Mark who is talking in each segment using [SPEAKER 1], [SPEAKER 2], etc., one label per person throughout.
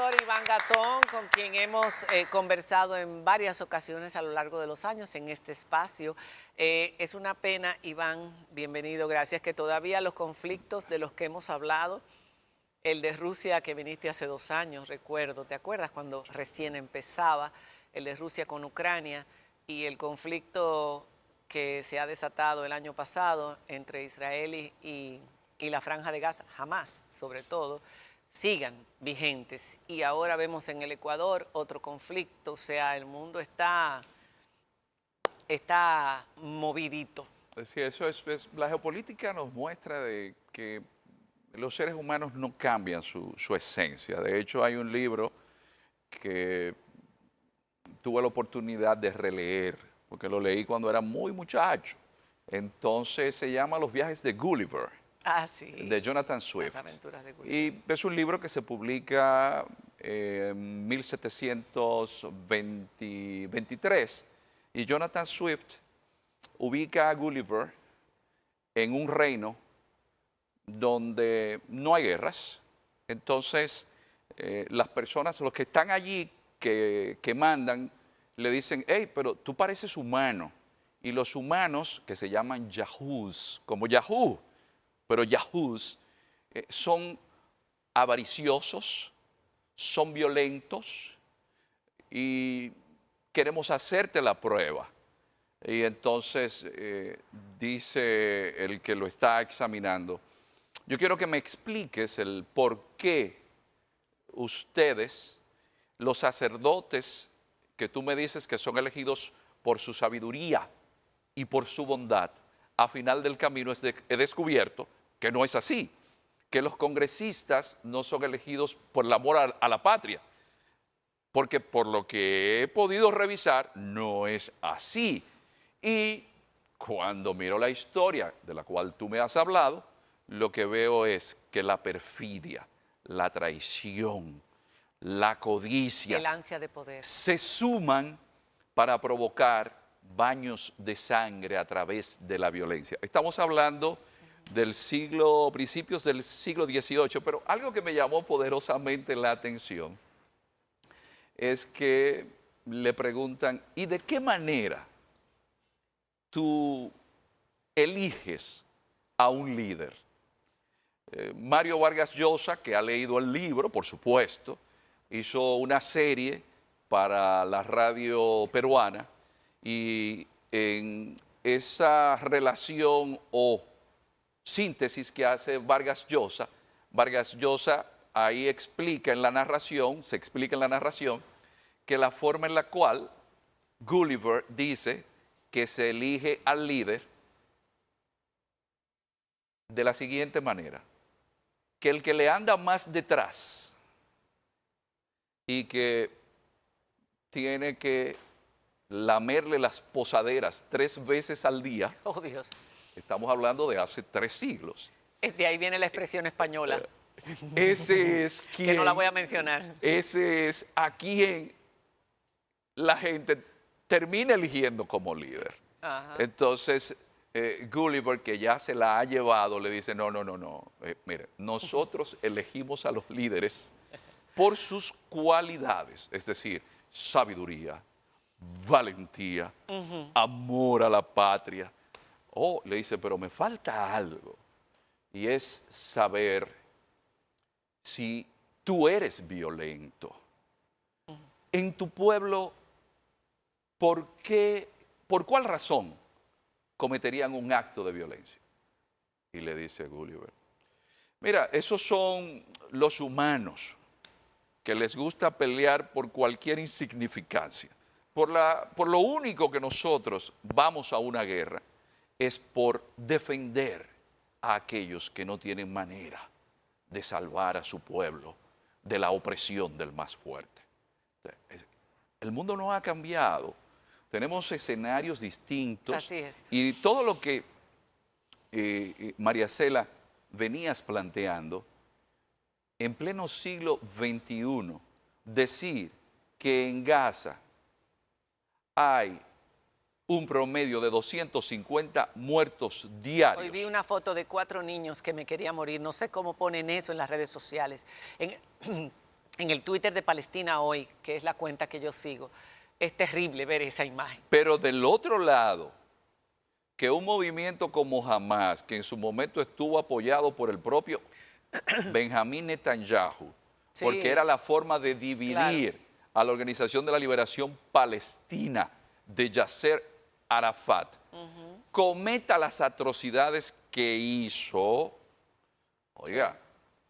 [SPEAKER 1] doctor Iván Gatón, con quien hemos conversado en varias ocasiones a lo largo de los años en este espacio. Es una pena, Iván, bienvenido, gracias, que todavía los conflictos de los que hemos hablado, el de Rusia que viniste hace 2 años, recuerdo, ¿te acuerdas cuando recién empezaba? El de Rusia con Ucrania y el conflicto que se ha desatado el año pasado entre Israel y la Franja de Gaza, Hamas sobre todo, sigan vigentes. Y ahora vemos en el Ecuador otro conflicto, o sea, el mundo está movidito.
[SPEAKER 2] Sí, eso es, la geopolítica nos muestra de que los seres humanos no cambian su esencia. De hecho, hay un libro que tuve la oportunidad de releer, porque lo leí cuando era muy muchacho. Entonces se llama Los viajes de Gulliver,
[SPEAKER 1] Sí.
[SPEAKER 2] de Jonathan Swift.
[SPEAKER 1] Las aventuras de Gulliver.
[SPEAKER 2] Y es un libro que se publica en 1723. Y Jonathan Swift ubica a Gulliver en un reino donde no hay guerras. Entonces, las personas, los que están allí, que mandan, le dicen, hey, pero tú pareces humano. Y los humanos, que se llaman yahoos, como Yahoo, pero yahoos, son avariciosos, son violentos y queremos hacerte la prueba. Y entonces dice el que lo está examinando, yo quiero que me expliques el por qué ustedes, los sacerdotes que tú me dices que son elegidos por su sabiduría y por su bondad, a final del camino he descubierto que no es así, que los congresistas no son elegidos por el amor a la patria, porque por lo que he podido revisar, no es así. Y cuando miro la historia de la cual tú me has hablado, lo que veo es que la perfidia, la traición, la codicia,
[SPEAKER 1] El ansia de poder,
[SPEAKER 2] se suman para provocar baños de sangre a través de la violencia. Estamos hablando del principios del siglo XVIII, pero algo que me llamó poderosamente la atención es que le preguntan, ¿y de qué manera tú eliges a un líder? Mario Vargas Llosa, que ha leído el libro, por supuesto, hizo una serie para la radio peruana y en esa relación o síntesis que hace Vargas Llosa ahí explica en la narración, se explica en la narración, que la forma en la cual Gulliver dice que se elige al líder de la siguiente manera, que el que le anda más detrás y que tiene que lamerle las posaderas 3 veces al día,
[SPEAKER 1] oh Dios,
[SPEAKER 2] estamos hablando de hace 3 siglos.
[SPEAKER 1] de ahí viene la expresión española,
[SPEAKER 2] Ese es quien,
[SPEAKER 1] que no la voy a mencionar.
[SPEAKER 2] Ese es a quien la gente termina eligiendo como líder.
[SPEAKER 1] Ajá.
[SPEAKER 2] Entonces, Gulliver, que ya se la ha llevado, le dice, no, mire, nosotros elegimos a los líderes por sus cualidades, es decir, sabiduría, valentía, amor a la patria. Oh, le dice, pero me falta algo, y es saber si tú eres violento. En tu pueblo, ¿por cuál razón cometerían un acto de violencia? Y le dice Gulliver, mira, esos son los humanos que les gusta pelear por cualquier insignificancia. Por lo único que nosotros vamos a una guerra es por defender a aquellos que no tienen manera de salvar a su pueblo de la opresión del más fuerte. El mundo no ha cambiado. Tenemos escenarios distintos.
[SPEAKER 1] Así es.
[SPEAKER 2] Y todo lo que María Cela venías planteando, en pleno siglo XXI, decir que en Gaza hay un promedio de 250 muertos diarios.
[SPEAKER 1] Hoy vi una foto de 4 niños que me quería morir. No sé cómo ponen eso en las redes sociales. en el Twitter de Palestina Hoy, que es la cuenta que yo sigo. Es terrible ver esa imagen.
[SPEAKER 2] Pero del otro lado, que un movimiento como Hamas, que en su momento estuvo apoyado por el propio Benjamín Netanyahu,
[SPEAKER 1] Sí,
[SPEAKER 2] porque era la forma de dividir a la Organización de la Liberación Palestina de Yasser Arafat, cometa las atrocidades que hizo, oiga,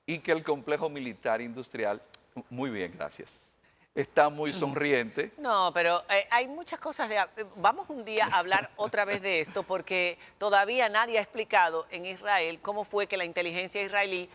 [SPEAKER 2] y que el complejo militar industrial, muy bien, gracias, está muy sonriente.
[SPEAKER 1] no, pero hay muchas cosas Vamos un día a hablar otra vez de esto porque todavía nadie ha explicado en Israel cómo fue que la inteligencia israelí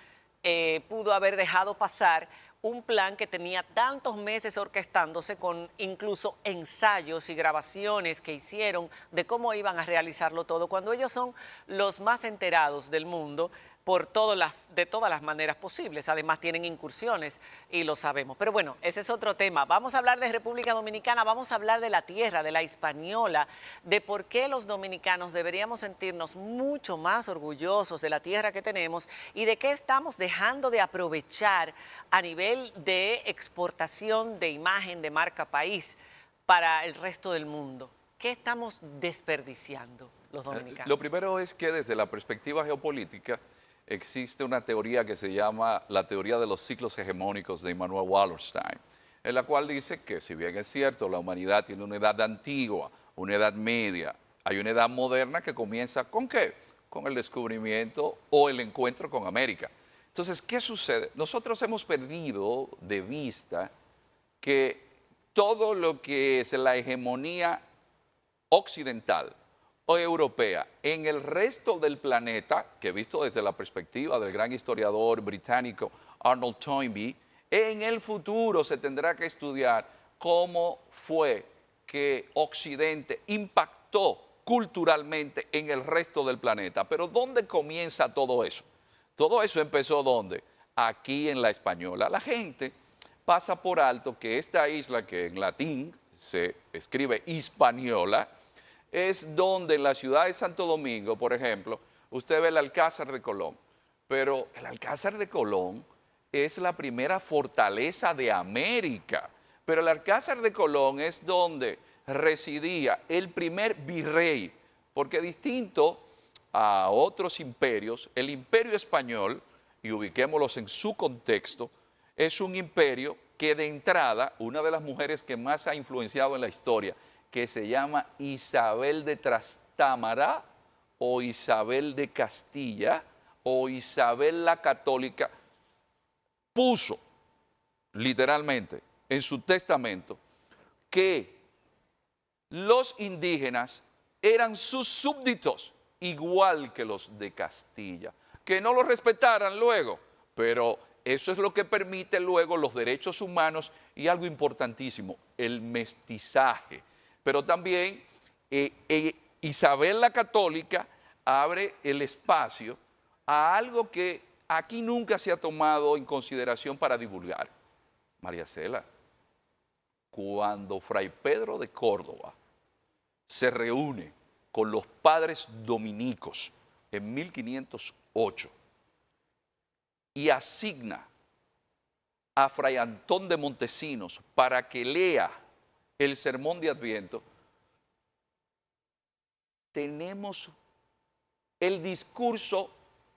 [SPEAKER 1] pudo haber dejado pasar un plan que tenía tantos meses orquestándose con incluso ensayos y grabaciones que hicieron de cómo iban a realizarlo todo, cuando ellos son los más enterados del mundo de todas las maneras posibles. Además tienen incursiones y lo sabemos. Pero bueno, ese es otro tema. Vamos a hablar de República Dominicana, vamos a hablar de la tierra, de la Hispaniola, de por qué los dominicanos deberíamos sentirnos mucho más orgullosos de la tierra que tenemos y de qué estamos dejando de aprovechar a nivel de exportación de imagen de marca país para el resto del mundo. ¿Qué estamos desperdiciando los dominicanos?
[SPEAKER 2] Lo primero es que desde la perspectiva geopolítica existe una teoría que se llama la teoría de los ciclos hegemónicos de Immanuel Wallerstein, en la cual dice que si bien es cierto, la humanidad tiene una edad antigua, una edad media, hay una edad moderna que comienza ¿con qué? Con el descubrimiento o el encuentro con América. Entonces, ¿qué sucede? Nosotros hemos perdido de vista que todo lo que es la hegemonía occidental o europea en el resto del planeta, que visto desde la perspectiva del gran historiador británico Arnold Toynbee, en el futuro se tendrá que estudiar cómo fue que Occidente impactó culturalmente en el resto del planeta. Pero ¿dónde comienza todo eso? Todo eso empezó ¿dónde? Aquí en la Española. La gente pasa por alto que esta isla, que en latín se escribe Hispaniola, es donde en la ciudad de Santo Domingo, por ejemplo, usted ve el Alcázar de Colón. Pero el Alcázar de Colón es la primera fortaleza de América. Pero el Alcázar de Colón es donde residía el primer virrey, porque distinto a otros imperios, el imperio español, y ubiquémoslos en su contexto, es un imperio que de entrada, una de las mujeres que más ha influenciado en la historia, que se llama Isabel de Trastámara o Isabel de Castilla o Isabel la Católica, puso literalmente en su testamento que los indígenas eran sus súbditos, igual que los de Castilla, que no los respetaran luego, pero eso es lo que permite luego los derechos humanos y algo importantísimo, el mestizaje. Pero también Isabel la Católica abre el espacio a algo que aquí nunca se ha tomado en consideración para divulgar. María Cela, cuando Fray Pedro de Córdoba se reúne con los padres dominicos en 1508 y asigna a Fray Antón de Montesinos para que lea el sermón de Adviento, tenemos el discurso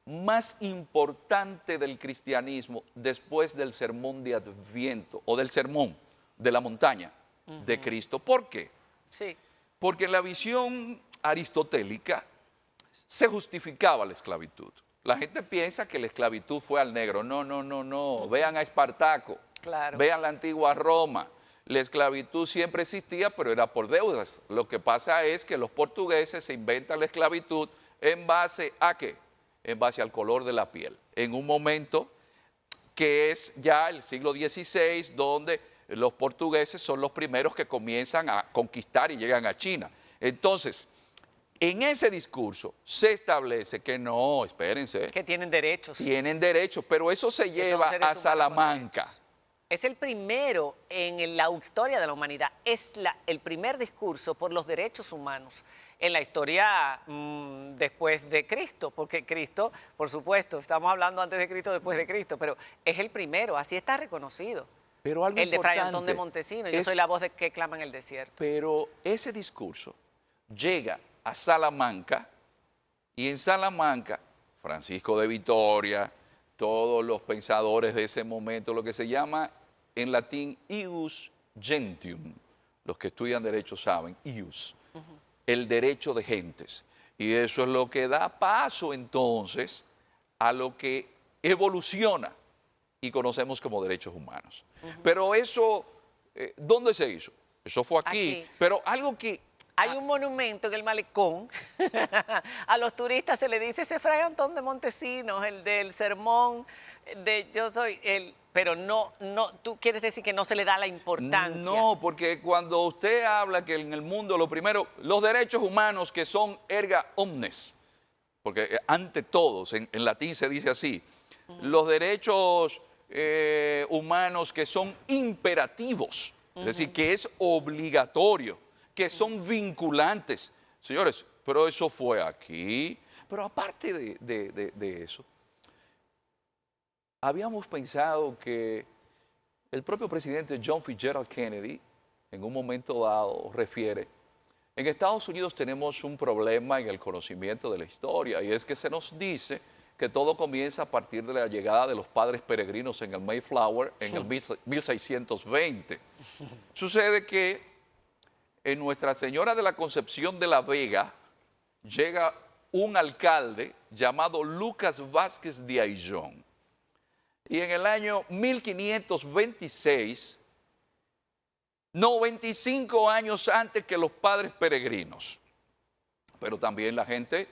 [SPEAKER 2] más importante del cristianismo después del sermón de Adviento o del sermón de la montaña de Cristo. ¿Por qué?
[SPEAKER 1] Sí.
[SPEAKER 2] Porque en la visión aristotélica se justificaba la esclavitud. La gente piensa que la esclavitud fue al negro. No, no, no, no. Vean a Espartaco,
[SPEAKER 1] Claro.
[SPEAKER 2] vean la antigua Roma. La esclavitud siempre existía, pero era por deudas. Lo que pasa es que los portugueses se inventan la esclavitud en base a ¿qué? En base al color de la piel. En un momento que es ya el siglo XVI, donde los portugueses son los primeros que comienzan a conquistar y llegan a China. Entonces, en ese discurso se establece que no, espérense.
[SPEAKER 1] Que tienen derechos.
[SPEAKER 2] Tienen derechos, pero eso se lleva a Salamanca.
[SPEAKER 1] Es el primero en la historia de la humanidad, es el primer discurso por los derechos humanos en la historia después de Cristo, porque Cristo, por supuesto, estamos hablando antes de Cristo, después de Cristo, pero es el primero, así está reconocido.
[SPEAKER 2] Pero algo
[SPEAKER 1] El de Fray
[SPEAKER 2] importante
[SPEAKER 1] Antón de Montesinos. Yo
[SPEAKER 2] es-
[SPEAKER 1] soy la voz de que clama en el desierto.
[SPEAKER 2] Pero ese discurso llega a Salamanca y en Salamanca, Francisco de Vitoria, todos los pensadores de ese momento, lo que se llama en latín ius gentium, los que estudian derecho saben, ius, el derecho de gentes. Y eso es lo que da paso entonces a lo que evoluciona y conocemos como derechos humanos. Pero eso, ¿dónde se hizo? Eso fue aquí. Pero algo que...
[SPEAKER 1] Hay un monumento en el malecón. A los turistas se le dice ese Fray Antón de Montesinos, el del sermón de yo soy el... Pero no, tú quieres decir que no se le da la importancia.
[SPEAKER 2] No, porque cuando usted habla que en el mundo lo primero, los derechos humanos que son erga omnes, porque ante todos, en latín se dice así, los derechos humanos que son imperativos, es decir, que es obligatorio, que son vinculantes. Señores, pero eso fue aquí. Pero aparte de eso, habíamos pensado que el propio presidente John Fitzgerald Kennedy, en un momento dado, refiere, en Estados Unidos tenemos un problema en el conocimiento de la historia, y es que se nos dice que todo comienza a partir de la llegada de los padres peregrinos en el Mayflower en el 1620. Sucede que en Nuestra Señora de la Concepción de la Vega llega un alcalde llamado Lucas Vázquez de Ayllón. Y en el año 1526, 95 años antes que los padres peregrinos. Pero también la gente,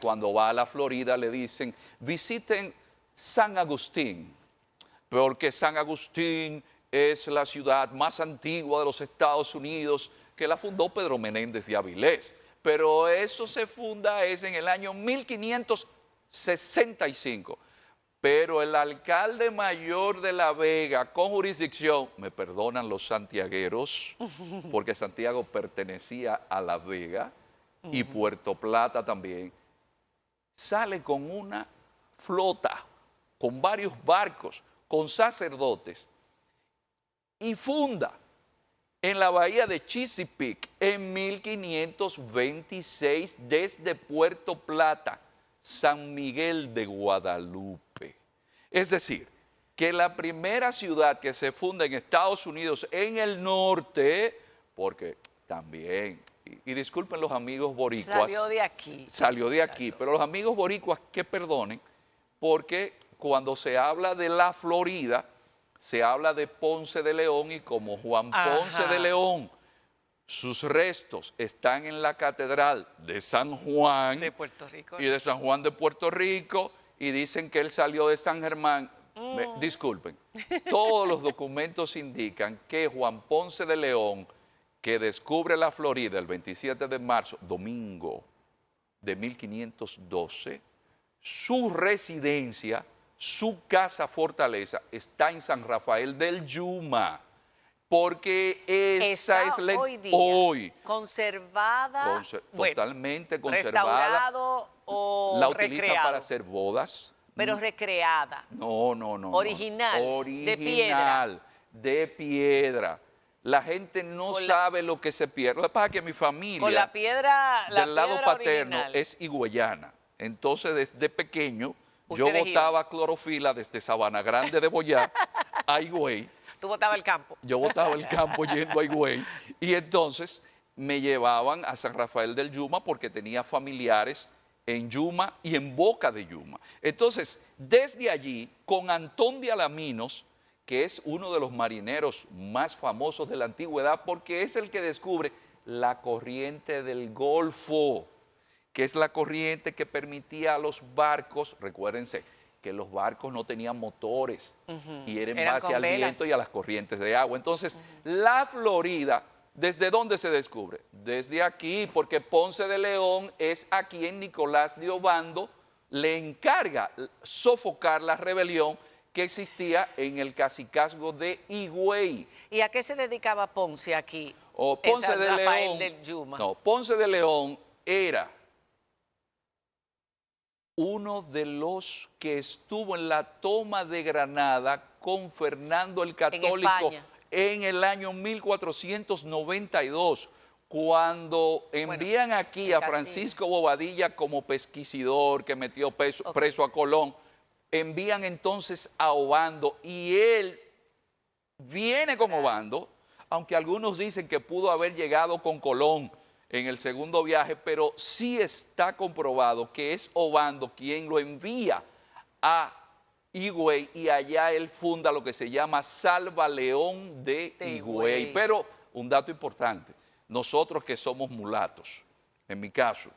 [SPEAKER 2] cuando va a la Florida, le dicen, visiten San Agustín, porque San Agustín es la ciudad más antigua de los Estados Unidos, que la fundó Pedro Menéndez de Avilés. Pero eso se funda es en el año 1565. Pero el alcalde mayor de La Vega, con jurisdicción, me perdonan los santiagueros, porque Santiago pertenecía a La Vega y Puerto Plata también, sale con una flota, con varios barcos, con sacerdotes, y funda en la bahía de Chesapeake en 1526 desde Puerto Plata, San Miguel de Guadalupe. Es decir, que la primera ciudad que se funda en Estados Unidos en el norte, porque también, y disculpen los amigos boricuas.
[SPEAKER 1] Salió de aquí.
[SPEAKER 2] Salió de aquí, pero los amigos boricuas que perdonen, porque cuando se habla de la Florida, se habla de Ponce de León y como Juan Ponce de León, sus restos están en la Catedral de San Juan
[SPEAKER 1] De Puerto Rico.
[SPEAKER 2] y de San Juan de Puerto Rico, y dicen que él salió de San Germán. Disculpen, todos los documentos indican que Juan Ponce de León, que descubre la Florida el 27 de marzo, domingo de 1512, su residencia, su casa fortaleza está en San Rafael del Yuma, porque esa es la
[SPEAKER 1] hoy conservada,
[SPEAKER 2] totalmente conservada.
[SPEAKER 1] Restaurado o
[SPEAKER 2] la utilizan
[SPEAKER 1] recreado,
[SPEAKER 2] para hacer bodas.
[SPEAKER 1] pero recreada.
[SPEAKER 2] No.
[SPEAKER 1] Original,
[SPEAKER 2] Original,
[SPEAKER 1] de piedra.
[SPEAKER 2] de piedra. La gente no sabe lo que se pierde. Lo que pasa es que mi familia,
[SPEAKER 1] Con la piedra,
[SPEAKER 2] del lado paterno,
[SPEAKER 1] original.
[SPEAKER 2] es higüeyana. Entonces, desde pequeño, yo
[SPEAKER 1] Ustedes
[SPEAKER 2] botaba clorofila desde Sabana Grande de Boyá a Higüey.
[SPEAKER 1] Tú botabas el campo.
[SPEAKER 2] Yo botaba el campo yendo a Higüey. Y entonces me llevaban a San Rafael del Yuma porque tenía familiares en Yuma y en Boca de Yuma. Entonces, desde allí, con Antón de Alaminos, que es uno de los marineros más famosos de la antigüedad, porque es el que descubre la corriente del Golfo, que es la corriente que permitía a los barcos, recuérdense, que los barcos no tenían motores y eran en base al viento y a las corrientes de agua. Entonces, la Florida, ¿desde dónde se descubre? Desde aquí, porque Ponce de León es a quien Nicolás de Obando le encarga sofocar la rebelión que existía en el cacicazgo de Higüey.
[SPEAKER 1] ¿Y a qué se dedicaba Ponce aquí?
[SPEAKER 2] Ponce de
[SPEAKER 1] Rafael
[SPEAKER 2] León.
[SPEAKER 1] del Yuma.
[SPEAKER 2] No, Ponce de León era uno de los que estuvo en la toma de Granada con Fernando el Católico
[SPEAKER 1] España.
[SPEAKER 2] en el año 1492, cuando envían aquí
[SPEAKER 1] en
[SPEAKER 2] a
[SPEAKER 1] Castilla.
[SPEAKER 2] Francisco Bobadilla como pesquisidor que metió preso a Colón. Envían entonces a Obando y él viene con Obando, aunque algunos dicen que pudo haber llegado con Colón en el segundo viaje, pero sí está comprobado que es Obando quien lo envía a Higüey y allá él funda lo que se llama Salva León de Higüey. Pero un dato importante, nosotros que somos mulatos, en mi caso,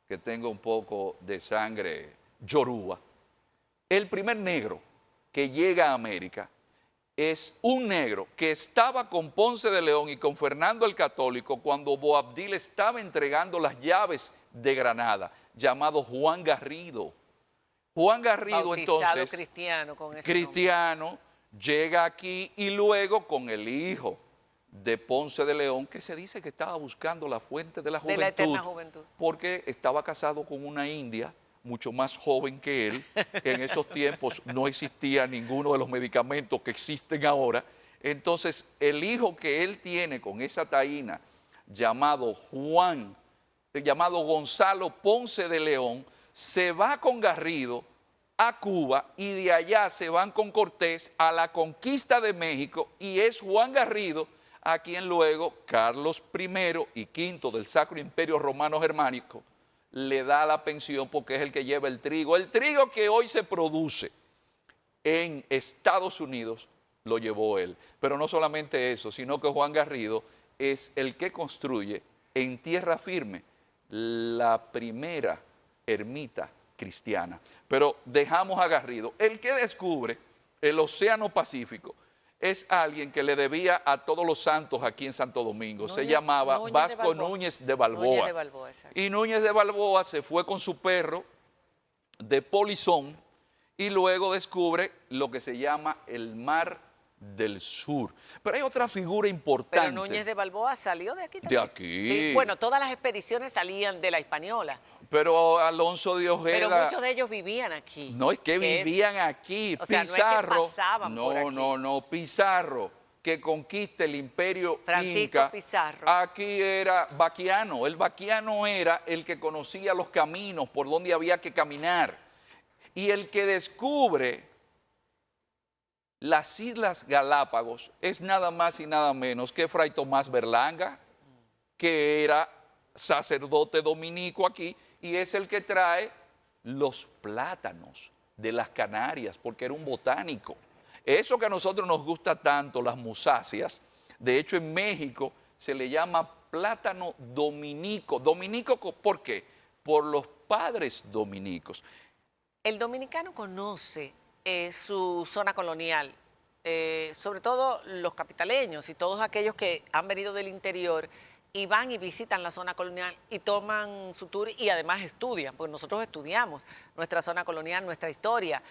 [SPEAKER 2] que tengo un poco de sangre yoruba, el primer negro que llega a América es un negro que estaba con Ponce de León y con Fernando el Católico cuando Boabdil estaba entregando las llaves de Granada, llamado Juan Garrido. Juan Garrido,
[SPEAKER 1] Bautizado
[SPEAKER 2] entonces,
[SPEAKER 1] cristiano, con ese
[SPEAKER 2] cristiano, llega aquí y luego con el hijo de Ponce de León, que se dice que estaba buscando la fuente de la juventud,
[SPEAKER 1] la eterna juventud,
[SPEAKER 2] porque estaba casado con una india mucho más joven que él. En esos tiempos no existía ninguno de los medicamentos que existen ahora. Entonces, el hijo que él tiene con esa taína, llamado Gonzalo Ponce de León, se va con Garrido a Cuba y de allá se van con Cortés a la conquista de México y es Juan Garrido a quien luego Carlos I y V del Sacro Imperio Romano Germánico le da la pensión porque es el que lleva el trigo que hoy se produce en Estados Unidos lo llevó él. Pero no solamente eso, sino que Juan Garrido es el que construye en tierra firme la primera ermita cristiana. Pero dejamos a Garrido. El que descubre el Océano Pacífico es alguien que le debía a todos los santos aquí en Santo Domingo. Se llamaba Vasco Núñez de Balboa. Y Núñez de Balboa se fue con su perro de polizón y luego descubre lo que se llama el Mar del Sur. Pero hay otra figura importante.
[SPEAKER 1] Pero Núñez de Balboa salió de aquí
[SPEAKER 2] también.
[SPEAKER 1] De
[SPEAKER 2] aquí.
[SPEAKER 1] Sí, bueno, todas las expediciones salían de la Hispaniola.
[SPEAKER 2] Pero Alonso de Ojeda...
[SPEAKER 1] Pero muchos de ellos vivían aquí.
[SPEAKER 2] No, es que vivían aquí.
[SPEAKER 1] O sea,
[SPEAKER 2] Pizarro...
[SPEAKER 1] no es que pasaban por aquí.
[SPEAKER 2] No. Pizarro, que conquista el imperio
[SPEAKER 1] Francisco
[SPEAKER 2] Inca.
[SPEAKER 1] Pizarro.
[SPEAKER 2] Aquí era Baquiano. El Baquiano era el que conocía los caminos por donde había que caminar. Y el que descubre las Islas Galápagos es nada más y nada menos que Fray Tomás Berlanga, que era sacerdote dominico aquí, y es el que trae los plátanos de las Canarias, porque era un botánico. Eso que a nosotros nos gusta tanto, las musáceas, de hecho en México se le llama plátano dominico. Dominico, ¿por qué? Por los padres dominicos.
[SPEAKER 1] El dominicano conoce su zona colonial, sobre todo los capitaleños y todos aquellos que han venido del interior y van y visitan la zona colonial y toman su tour y además estudian, porque nosotros estudiamos nuestra zona colonial, nuestra historia,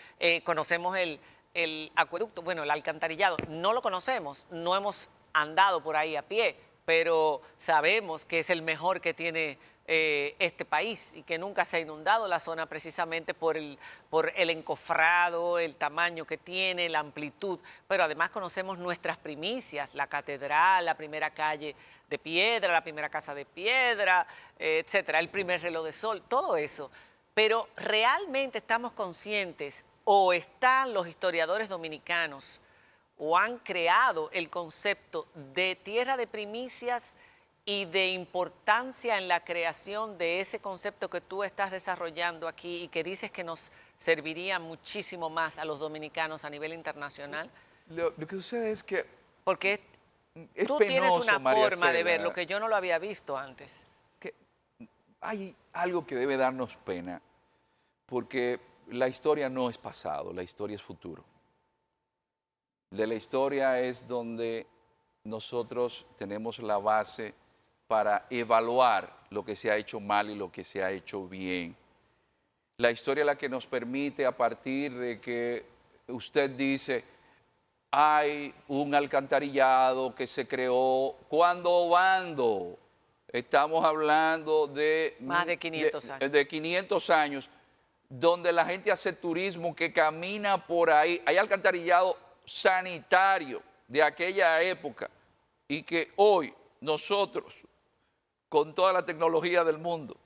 [SPEAKER 1] conocemos el acueducto, bueno, el alcantarillado, no lo conocemos, no hemos andado por ahí a pie, pero sabemos que es el mejor que tiene este país y que nunca se ha inundado la zona precisamente por el encofrado, el tamaño que tiene, la amplitud, pero además conocemos nuestras primicias, la catedral, la primera calle de piedra, la primera casa de piedra, etcétera, el primer reloj de sol, todo eso. Pero realmente estamos conscientes o están los historiadores dominicanos o han creado el concepto de tierra de primicias y de importancia en la creación de ese concepto que tú estás desarrollando aquí y que dices que nos serviría muchísimo más a los dominicanos a nivel internacional?
[SPEAKER 2] Lo que sucede es que...
[SPEAKER 1] Porque tú tienes una forma de ver lo que yo no lo había visto antes.
[SPEAKER 2] Que hay algo que debe darnos pena, porque la historia no es pasado, la historia es futuro. De la historia es donde nosotros tenemos la base para evaluar lo que se ha hecho mal y lo que se ha hecho bien. La historia es la que nos permite, a partir de que usted dice, hay un alcantarillado que se creó, ¿cuándo Obando? Estamos hablando de...
[SPEAKER 1] Más de 500 años.
[SPEAKER 2] De 500 años, donde la gente hace turismo, que camina por ahí. Hay alcantarillado sanitario de aquella época y que hoy nosotros, con toda la tecnología del mundo,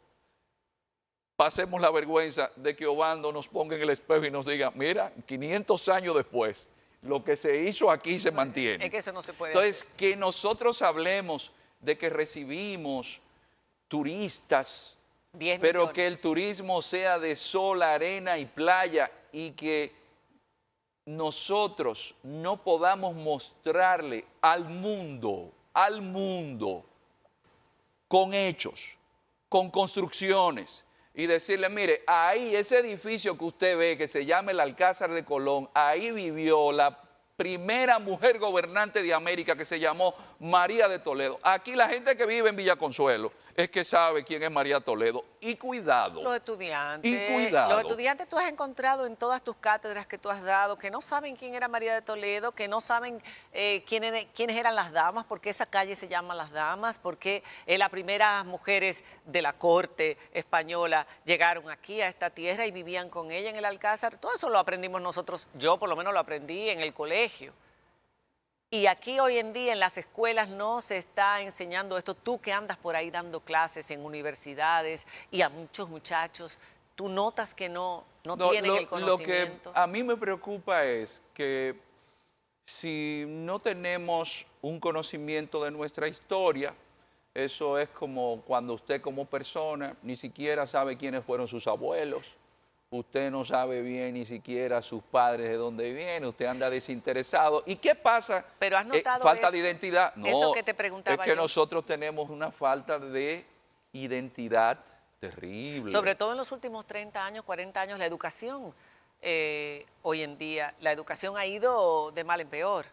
[SPEAKER 2] pasemos la vergüenza de que Obando nos ponga en el espejo y nos diga, mira, 500 años después, lo que se hizo aquí se mantiene.
[SPEAKER 1] Es que eso no se puede
[SPEAKER 2] Entonces,
[SPEAKER 1] hacer.
[SPEAKER 2] que nosotros hablemos de que recibimos turistas,
[SPEAKER 1] 10
[SPEAKER 2] pero
[SPEAKER 1] millones.
[SPEAKER 2] que el turismo sea de sol, arena y playa y que nosotros no podamos mostrarle al mundo, con hechos, con construcciones, y decirle, mire, ahí ese edificio que usted ve, que se llama el Alcázar de Colón, ahí vivió la primera mujer gobernante de América que se llamó María de Toledo. Aquí la gente que vive en Villa Consuelo es que sabe quién es María Toledo. Y cuidado.
[SPEAKER 1] Los estudiantes.
[SPEAKER 2] Y cuidado.
[SPEAKER 1] Los estudiantes tú has encontrado en todas tus cátedras que tú has dado, que no saben quién era María de Toledo, que no saben quiénes eran las damas, por qué esa calle se llama Las Damas, por qué las primeras mujeres de la corte española llegaron aquí a esta tierra y vivían con ella en el Alcázar. Todo eso lo aprendimos nosotros, yo por lo menos lo aprendí en el colegio. Y aquí hoy en día en las escuelas no se está enseñando esto. Tú que andas por ahí dando clases en universidades y a muchos muchachos, tú notas que no tienen el conocimiento.
[SPEAKER 2] Lo que a mí me preocupa es que si no tenemos un conocimiento de nuestra historia, eso es como cuando usted como persona ni siquiera sabe quiénes fueron sus abuelos. Usted no sabe bien ni siquiera sus padres de dónde vienen, usted anda desinteresado. ¿Y qué pasa?
[SPEAKER 1] Pero has notado
[SPEAKER 2] falta
[SPEAKER 1] eso,
[SPEAKER 2] de identidad. No,
[SPEAKER 1] eso que te preguntaba
[SPEAKER 2] es que
[SPEAKER 1] yo.
[SPEAKER 2] nosotros tenemos una falta de identidad terrible.
[SPEAKER 1] Sobre todo en los últimos 30 años, 40 años, la educación, hoy en día, la educación ha ido de mal en peor.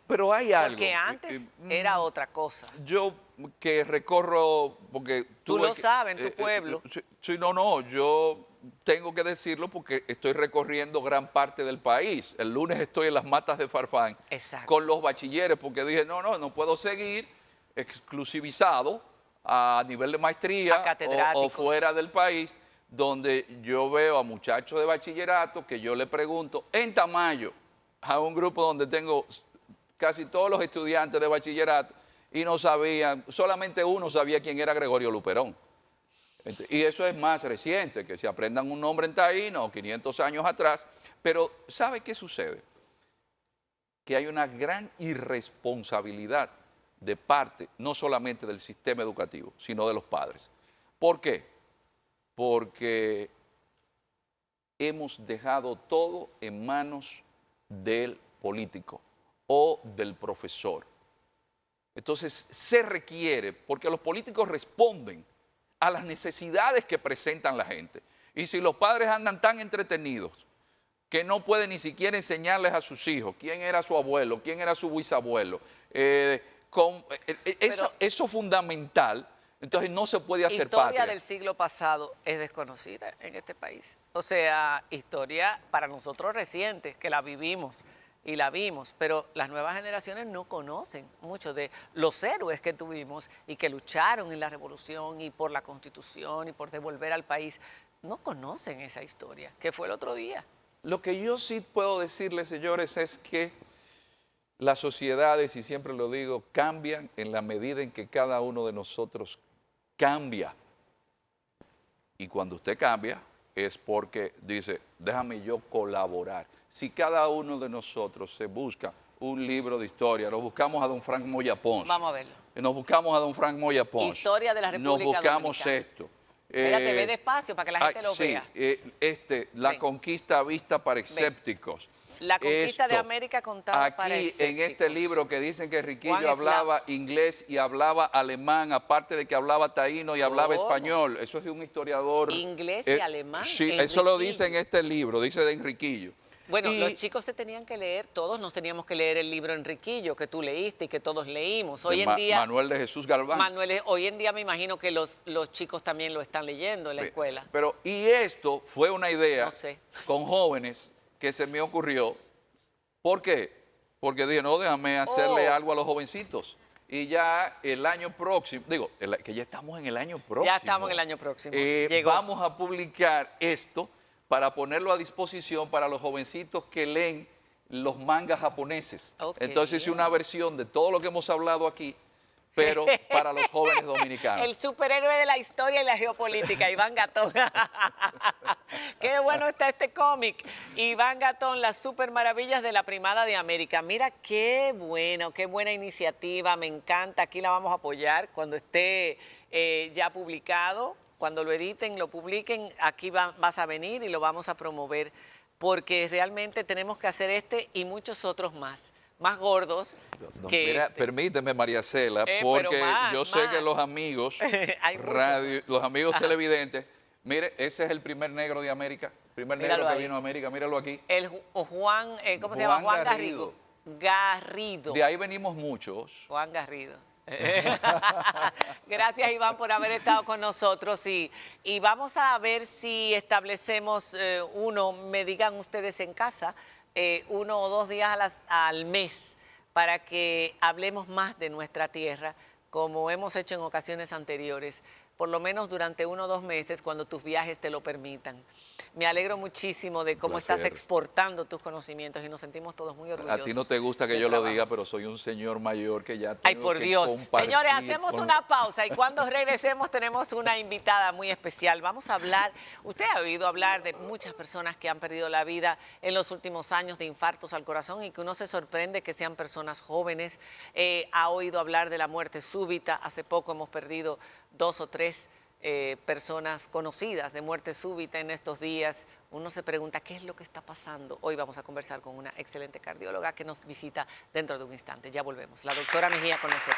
[SPEAKER 2] Pero hay algo.
[SPEAKER 1] Porque antes era otra cosa.
[SPEAKER 2] Yo que recorro, porque
[SPEAKER 1] Tú lo sabes en tu pueblo.
[SPEAKER 2] Sí, no, yo tengo que decirlo porque estoy recorriendo gran parte del país. El lunes estoy en las matas de Farfán.
[SPEAKER 1] Exacto.
[SPEAKER 2] Con los bachilleres, porque dije, no puedo seguir exclusivizado a nivel de maestría o fuera del país, donde yo veo a muchachos de bachillerato que yo le pregunto en Tamayo, a un grupo donde tengo casi todos los estudiantes de bachillerato, y no sabían, solamente uno sabía quién era Gregorio Luperón. Y eso es más reciente, que se aprendan un nombre en taíno, 500 años atrás. Pero ¿sabe qué sucede? Que hay una gran irresponsabilidad de parte, no solamente del sistema educativo, sino de los padres. ¿Por qué? Porque hemos dejado todo en manos del político o del profesor. Entonces se requiere, porque los políticos responden a las necesidades que presentan la gente. Y si los padres andan tan entretenidos que no pueden ni siquiera enseñarles a sus hijos quién era su abuelo, quién era su bisabuelo, eso fundamental, entonces no se puede hacer patria.
[SPEAKER 1] La historia del siglo pasado es desconocida en este país. O sea, historia para nosotros reciente, que la vivimos y la vimos, pero las nuevas generaciones no conocen mucho de los héroes que tuvimos y que lucharon en la revolución y por la Constitución y por devolver al país. No conocen esa historia, que fue el otro día.
[SPEAKER 2] Lo que yo sí puedo decirles, señores, es que las sociedades, y siempre lo digo, cambian en la medida en que cada uno de nosotros cambia. Y cuando usted cambia es porque dice, déjame yo colaborar. Si cada uno de nosotros se busca un libro de historia, nos buscamos a don Frank Moya Pons.
[SPEAKER 1] Vamos a verlo.
[SPEAKER 2] Nos buscamos a don Frank Moya Pons.
[SPEAKER 1] Historia de la República
[SPEAKER 2] Nos buscamos
[SPEAKER 1] Dominicana.
[SPEAKER 2] esto.
[SPEAKER 1] Espérate, ve despacio para que la gente lo vea.
[SPEAKER 2] La
[SPEAKER 1] Ven.
[SPEAKER 2] conquista vista para escépticos.
[SPEAKER 1] La conquista de
[SPEAKER 2] Esto,
[SPEAKER 1] América contada para
[SPEAKER 2] aquí
[SPEAKER 1] escépticos.
[SPEAKER 2] en este libro que dicen que Riquillo
[SPEAKER 1] Juan
[SPEAKER 2] hablaba inglés y hablaba alemán, aparte de que hablaba taíno y hablaba
[SPEAKER 1] ¿Cómo?
[SPEAKER 2] español. Eso es de un historiador.
[SPEAKER 1] Inglés y alemán.
[SPEAKER 2] Sí, eso lo
[SPEAKER 1] Enriquillo.
[SPEAKER 2] dice en este libro, dice de Enriquillo.
[SPEAKER 1] Bueno,
[SPEAKER 2] Y-
[SPEAKER 1] los chicos se tenían que leer, todos nos teníamos que leer el libro Enriquillo que tú leíste y que todos leímos. Hoy en día,
[SPEAKER 2] Manuel de Jesús Galván.
[SPEAKER 1] hoy en día me imagino que los chicos también lo están leyendo en la escuela.
[SPEAKER 2] Pero, y esto fue una idea
[SPEAKER 1] No sé.
[SPEAKER 2] con jóvenes que se me ocurrió. ¿Por qué? Porque dije, no, déjame hacerle algo a los jovencitos. Y ya el año próximo, que ya estamos en el año próximo.
[SPEAKER 1] Ya estamos en el año próximo. Llegó.
[SPEAKER 2] Vamos a publicar esto para ponerlo a disposición para los jovencitos que leen los mangas japoneses.
[SPEAKER 1] Ok.
[SPEAKER 2] Entonces hice una versión de todo lo que hemos hablado aquí, pero para los jóvenes dominicanos.
[SPEAKER 1] El superhéroe de la historia y la geopolítica, Iván Gatón. Qué bueno está este cómic. Iván Gatón, las super maravillas de la primada de América. Mira qué bueno, qué buena iniciativa, me encanta. Aquí la vamos a apoyar cuando esté ya publicado, cuando lo editen, lo publiquen, aquí vas a venir y lo vamos a promover, porque realmente tenemos que hacer este y muchos otros más gordos.
[SPEAKER 2] No,
[SPEAKER 1] que
[SPEAKER 2] mira,
[SPEAKER 1] este.
[SPEAKER 2] permíteme, María Cela,
[SPEAKER 1] Pero
[SPEAKER 2] porque
[SPEAKER 1] más,
[SPEAKER 2] yo sé que
[SPEAKER 1] más.
[SPEAKER 2] los amigos,
[SPEAKER 1] Hay muchos.
[SPEAKER 2] los amigos televidentes, mire, ese es el primer negro de América, primer
[SPEAKER 1] Míralo
[SPEAKER 2] negro que
[SPEAKER 1] ahí.
[SPEAKER 2] vino a América, míralo aquí.
[SPEAKER 1] El Juan, ¿cómo se llama?
[SPEAKER 2] Juan
[SPEAKER 1] Juan Garrido. Garrido.
[SPEAKER 2] De ahí venimos muchos.
[SPEAKER 1] Juan Garrido. Gracias, Iván, por haber estado con nosotros y vamos a ver si establecemos me digan ustedes en casa, 1 o 2 días al mes para que hablemos más de nuestra tierra, como hemos hecho en ocasiones anteriores, por lo menos durante 1 o 2 meses, cuando tus viajes te lo permitan. Me alegro muchísimo de cómo estás exportando tus conocimientos y nos sentimos todos muy orgullosos.
[SPEAKER 2] A ti no te gusta que yo lo diga, pero soy un señor mayor que ya tengo
[SPEAKER 1] Ay, por
[SPEAKER 2] que
[SPEAKER 1] Dios.
[SPEAKER 2] compartir
[SPEAKER 1] Señores, hacemos
[SPEAKER 2] con-
[SPEAKER 1] una pausa y cuando regresemos tenemos una invitada muy especial. Vamos a hablar, usted ha oído hablar de muchas personas que han perdido la vida en los últimos años de infartos al corazón y que uno se sorprende que sean personas jóvenes. Ha oído hablar de la muerte súbita. Hace poco hemos perdido 2 o 3 personas conocidas de muerte súbita en estos días. Uno se pregunta qué es lo que está pasando. Hoy vamos a conversar con una excelente cardióloga que nos visita dentro de un instante. Ya volvemos. La doctora Mejía con nosotros.